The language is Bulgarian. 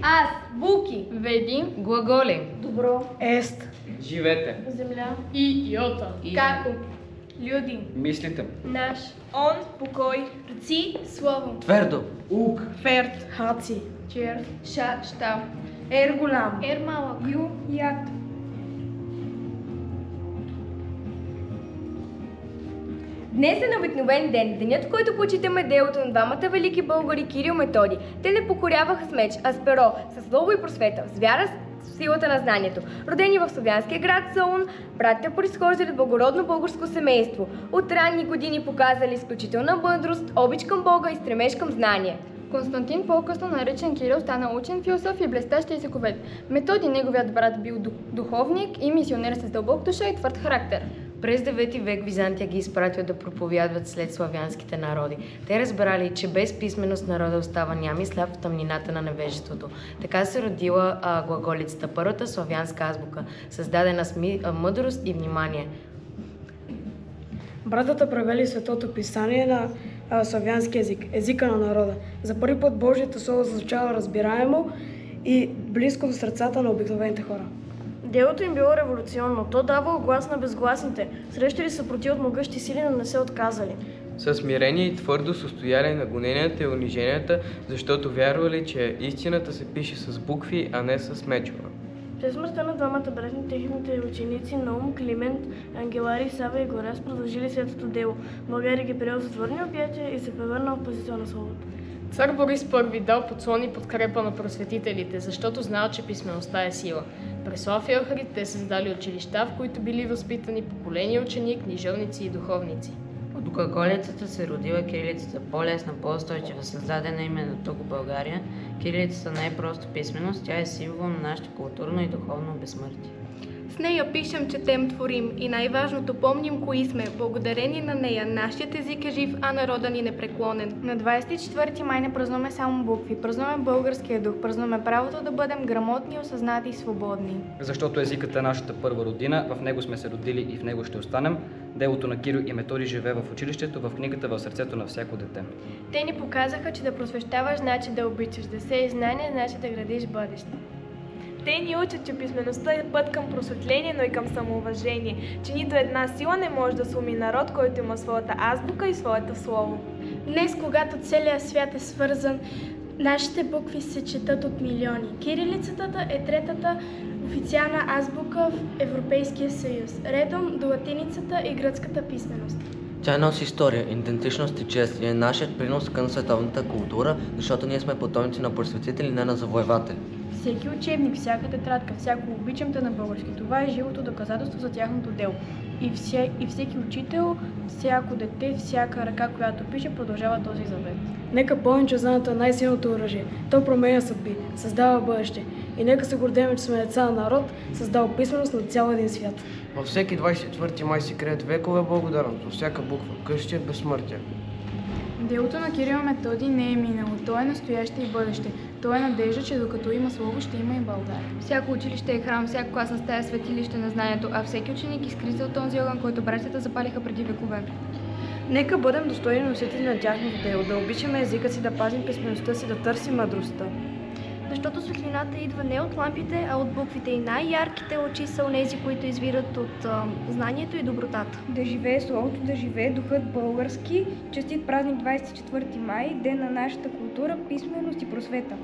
Аз, буки. Веди. Глаголи. Добро. Ест. Живете. Земля. И йота. Како. Люди. Мислите. Наш. Он. Покой. Рци. Слово. Твърдо. Ук. Ферт. Хаци. Чер. Ша. Щав. Ер голям. Ер малък. Ю. Ят. Днес е необикновен ден, денят, в който почитаме делото на двамата велики българи Кирил и Методий. Те не покоряваха с меч, а с перо, с слово и просвета, с вяра, с силата на знанието. Родени в славянския град Солун, братята произхождали от благородно българско семейство. От ранни години показали изключителна мъдрост, обич към Бога и стремеж към знание. Константин, по-късно наречен Кирил, стана учен, философ и блестящ езиковед. Методий, неговият брат, бил духовник и мисионер с дълбок душа и твърд характер. През 9 век Византия ги изпратил да проповядват след славянските народи. Те разбрали, че без писменост народа остава ням и сляп в тъмнината на невежеството. Така се родила глаголицата, първата славянска азбука, създадена с мъдрост и внимание. Братята превели Светото писание на славянски език, езика на народа. За първи път Божието слово звучава разбираемо и близко до сърцата на обикновените хора. Делото им било революционно. То давало глас на безгласните. Срещали съпротив от могъщи сили, но не се отказали. Със смирение и твърдо състояли на гоненията и униженията, защото вярвали, че истината се пише с букви, а не с мечове. След смъртта на двамата братни, техните ученици Наум, Климент, Ангелари, Сава и Горяс продължили светото дело. България ги приел в затворени обятия и се превърнал в пазител на словото. Цар Борис I дал подслон и подкрепа на просветителите, защото знал, че писмеността е сила. През София Охрид те създали училища, в които били възпитани поколения учени, книжовници и духовници. От глаголицата се родила кирилицата, по-лесна, по-устойчива, създадена именно тук в България. Кирилицата не е просто писменост, тя е символ на нашето културно и духовно безсмъртие. С нея пишем, четем, творим и най-важното помним кои сме. Благодарение на нея нашият език е жив, а народа ни непреклонен. На 24 май не празнуваме само букви, празнуваме българския дух, празнуваме правото да бъдем грамотни, осъзнати и свободни. Защото езикът е нашата първа родина, в него сме се родили и в него ще останем. Делото на Кирил и Методий живее в училището, в книгата, в сърцето на всяко дете. Те ни показаха, че да просвещаваш значи да обичаш, да сееш знание значи да градиш бъдеще. Те ни учат, че писмеността е път към просветление, но и към самоуважение, че нито една сила не може да сломи народ, който има своята азбука и своето слово. Днес, когато целият свят е свързан, нашите букви се четат от милиони. Кирилицата е третата официална азбука в Европейския съюз, редом до латиницата и гръцката писменост. Тя носи история, идентичност и чест и е нашият принос към световната култура, защото ние сме потомци на просветители, не на завоеватели. Всеки учебник, всяка тетрадка, всяко обичамте на български, това е живото доказателство за тяхното дело. И всеки учител, всяко дете, всяка ръка, която пише, продължава този завет. Нека помним, че знанието е най-силното оръжие. То променя съдби, създава бъдеще. И нека се гордеем, че сме деца на народ, създал писменост на цял един свят. Във всеки 24 май се крият векове благодарност, във всяка буква, къщи е безсмъртие. Делото на Кирил и Методий не е минало, то е настояще и бъдеще. То е надежда, че докато има слово, ще има и България. Всяко училище е храм, всяка класна стая е светилище на знанието, а всеки ученик изкриза от този огън, който братята запалиха преди векове. Нека бъдем достойни носители на тяхното дело, да обичаме езика си, да пазим писмеността си, да търсим мъдростта. Защото светлината идва не от лампите, а от буквите и най-ярките очи са онези, които извират от знанието и добротата. Да живее словото, да живее духът български. Честит празник 24 май, ден на нашата култура, писменост и просвета.